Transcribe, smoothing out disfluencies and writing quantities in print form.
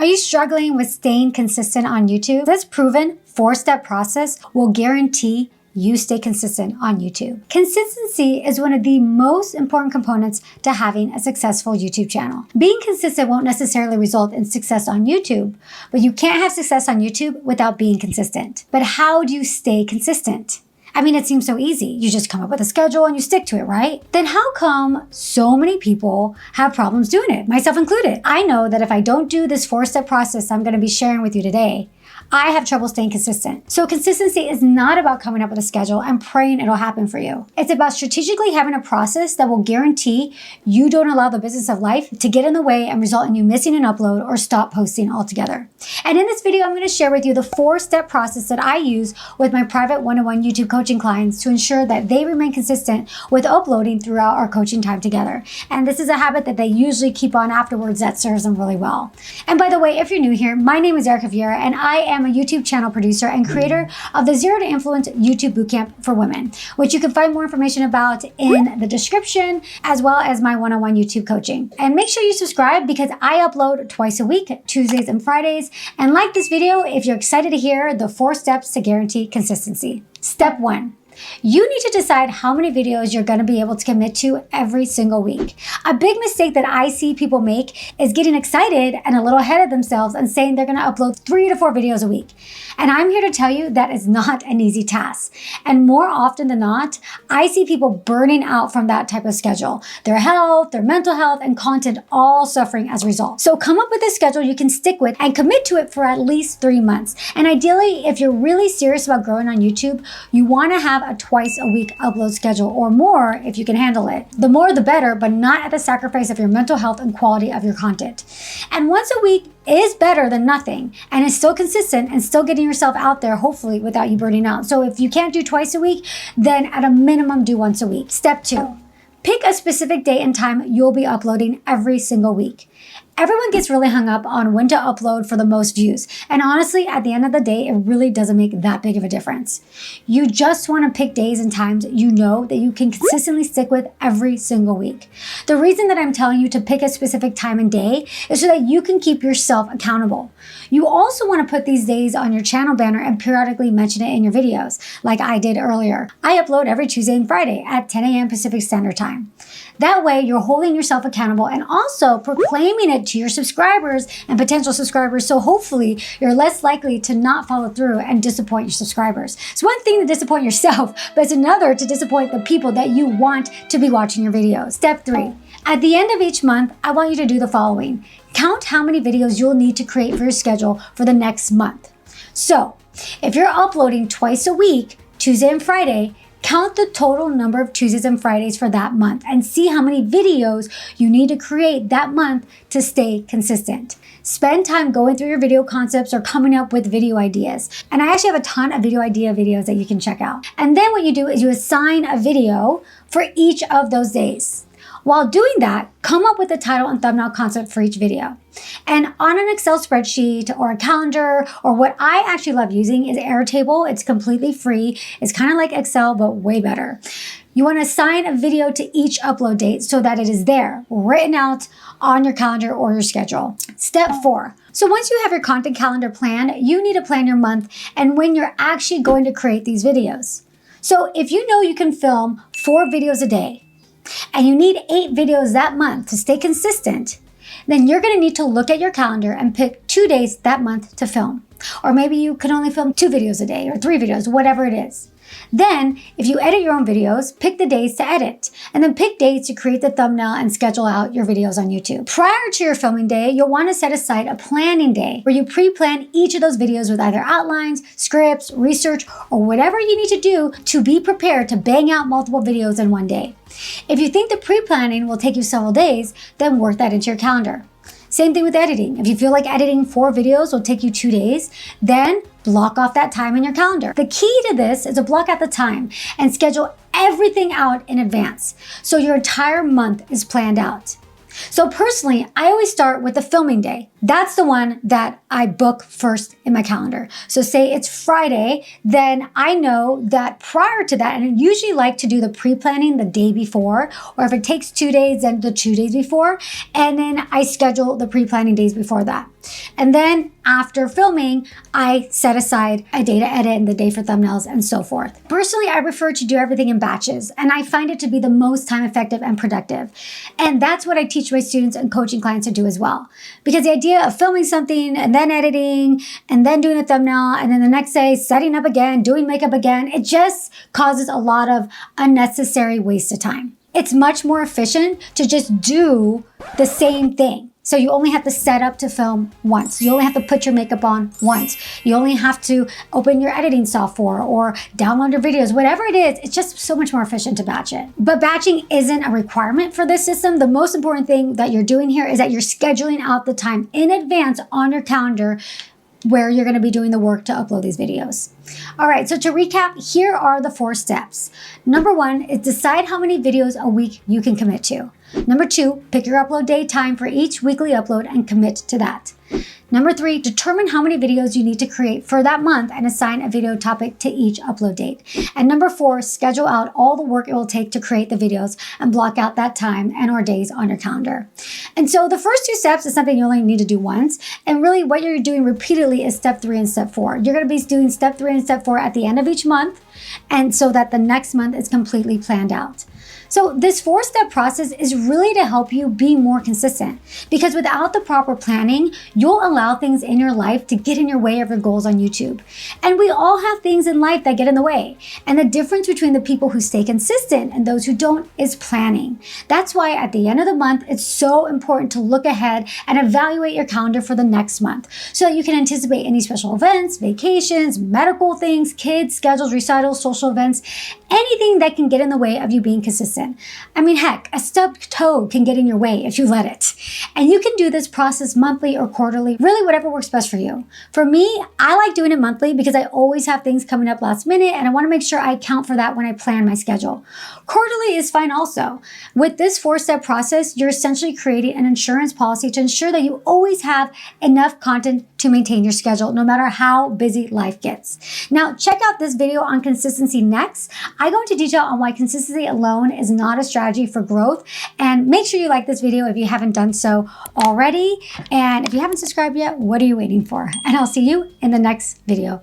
Are you struggling with staying consistent on YouTube? This proven 4-step process will guarantee you stay consistent on YouTube. Consistency is one of the most important components to having a successful YouTube channel. Being consistent won't necessarily result in success on YouTube, but you can't have success on YouTube without being consistent. But how do you stay consistent? I mean, it seems so easy. You just come up with a schedule and you stick to it, right? Then how come so many people have problems doing it, myself included? I know that if I don't do this 4-step process I'm gonna be sharing with you today, I have trouble staying consistent. So consistency is not about coming up with a schedule and praying it'll happen for you. It's about strategically having a process that will guarantee you don't allow the business of life to get in the way and result in you missing an upload or stop posting altogether. And in this video, I'm going to share with you the 4-step process that I use with my private one-on-one YouTube coaching clients to ensure that they remain consistent with uploading throughout our coaching time together. And this is a habit that they usually keep on afterwards that serves them really well. And by the way, if you're new here, my name is Erika Vieira, and I am a YouTube channel producer and creator of the Zero to Influence YouTube Bootcamp for Women, which you can find more information about in the description, as well as my one-on-one YouTube coaching. And make sure you subscribe because I upload twice a week, Tuesdays and Fridays. And like this video if you're excited to hear the 4 steps to guarantee consistency. Step 1. You need to decide how many videos you're going to be able to commit to every single week. A big mistake that I see people make is getting excited and a little ahead of themselves and saying they're going to upload 3 to 4 videos a week. And I'm here to tell you that is not an easy task. And more often than not, I see people burning out from that type of schedule. Their health, their mental health, and content all suffering as a result. So come up with a schedule you can stick with and commit to it for at least 3 months. And ideally, if you're really serious about growing on YouTube, you want to have a twice a week upload schedule or more if you can handle it. The more the better, but not at the sacrifice of your mental health and quality of your content. And once a week is better than nothing and is still consistent and still getting yourself out there, hopefully without you burning out. So if you can't do twice a week, then at a minimum do once a week. Step 2, pick a specific date and time you'll be uploading every single week. Everyone gets really hung up on when to upload for the most views. And honestly, at the end of the day, it really doesn't make that big of a difference. You just want to pick days and times you know that you can consistently stick with every single week. The reason that I'm telling you to pick a specific time and day is so that you can keep yourself accountable. You also want to put these days on your channel banner and periodically mention it in your videos, like I did earlier. I upload every Tuesday and Friday at 10 a.m. Pacific Standard Time. That way, you're holding yourself accountable and also proclaiming it to your subscribers and potential subscribers. So hopefully you're less likely to not follow through and disappoint your subscribers. It's one thing to disappoint yourself, but it's another to disappoint the people that you want to be watching your videos. Step 3. At the end of each month, I want you to do the following. Count how many videos you'll need to create for your schedule for the next month. So if you're uploading twice a week, Tuesday and Friday, count the total number of Tuesdays and Fridays for that month and see how many videos you need to create that month to stay consistent. Spend time going through your video concepts or coming up with video ideas. And I actually have a ton of video idea videos that you can check out. And then what you do is you assign a video for each of those days. While doing that, come up with a title and thumbnail concept for each video. And on an Excel spreadsheet or a calendar, or what I actually love using is Airtable. It's completely free. It's kind of like Excel, but way better. You want to assign a video to each upload date so that it is there, written out on your calendar or your schedule. Step 4. So once you have your content calendar planned, you need to plan your month and when you're actually going to create these videos. So if you know you can film 4 videos a day, and you need 8 videos that month to stay consistent, then you're going to need to look at your calendar and pick 2 days that month to film. Or maybe you can only film 2 videos a day or 3 videos, whatever it is. Then, if you edit your own videos, pick the days to edit, and then pick dates to create the thumbnail and schedule out your videos on YouTube. Prior to your filming day, you'll want to set aside a planning day where you pre-plan each of those videos with either outlines, scripts, research, or whatever you need to do to be prepared to bang out multiple videos in one day. If you think the pre-planning will take you several days, then work that into your calendar. Same thing with editing. If you feel like editing 4 videos will take you 2 days, then block off that time in your calendar. The key to this is to block out the time and schedule everything out in advance so your entire month is planned out. So personally, I always start with the filming day. That's the one that I book first in my calendar. So say it's Friday, then I know that prior to that, and I usually like to do the pre-planning the day before, or if it takes 2 days, then the 2 days before, and then I schedule the pre-planning days before that. And then after filming, I set aside a day to edit and the day for thumbnails and so forth. Personally, I prefer to do everything in batches, and I find it to be the most time effective and productive. And that's what I teach my students and coaching clients to do as well. Because the idea of filming something and then editing and then doing a thumbnail and then the next day setting up again, doing makeup again, it just causes a lot of unnecessary waste of time. It's much more efficient to just do the same thing. So you only have to set up to film once. You only have to put your makeup on once. You only have to open your editing software or download your videos, whatever it is. It's just so much more efficient to batch it. But batching isn't a requirement for this system. The most important thing that you're doing here is that you're scheduling out the time in advance on your calendar where you're going to be doing the work to upload these videos. All right, so to recap, here are the 4 steps. Number 1 is decide how many videos a week you can commit to. Number 2, pick your upload day time for each weekly upload and commit to that. Number 3, determine how many videos you need to create for that month and assign a video topic to each upload date. And number 4, schedule out all the work it will take to create the videos and block out that time and or days on your calendar. And so the first 2 steps is something you only need to do once. And really what you're doing repeatedly is step 3 and step 4. You're going to be doing step 3 and step 4 at the end of each month, and so that the next month is completely planned out. So this 4-step process is really to help you be more consistent, because without the proper planning, you'll allow things in your life to get in your way of your goals on YouTube. And we all have things in life that get in the way. And the difference between the people who stay consistent and those who don't is planning. That's why at the end of the month, it's so important to look ahead and evaluate your calendar for the next month so that you can anticipate any special events, vacations, medical things, kids, schedules, recitals, social events, anything that can get in the way of you being consistent. I mean, heck, a stubbed toe can get in your way if you let it. And you can do this process monthly or quarterly, really whatever works best for you. For me, I like doing it monthly because I always have things coming up last minute and I want to make sure I account for that when I plan my schedule. Quarterly is fine also. With this 4-step process, you're essentially creating an insurance policy to ensure that you always have enough content to maintain your schedule, no matter how busy life gets. Now, check out this video on consistency next. I go into detail on why consistency alone is not a strategy for growth. And make sure you like this video if you haven't done so already. And if you haven't subscribed yet, what are you waiting for? And I'll see you in the next video.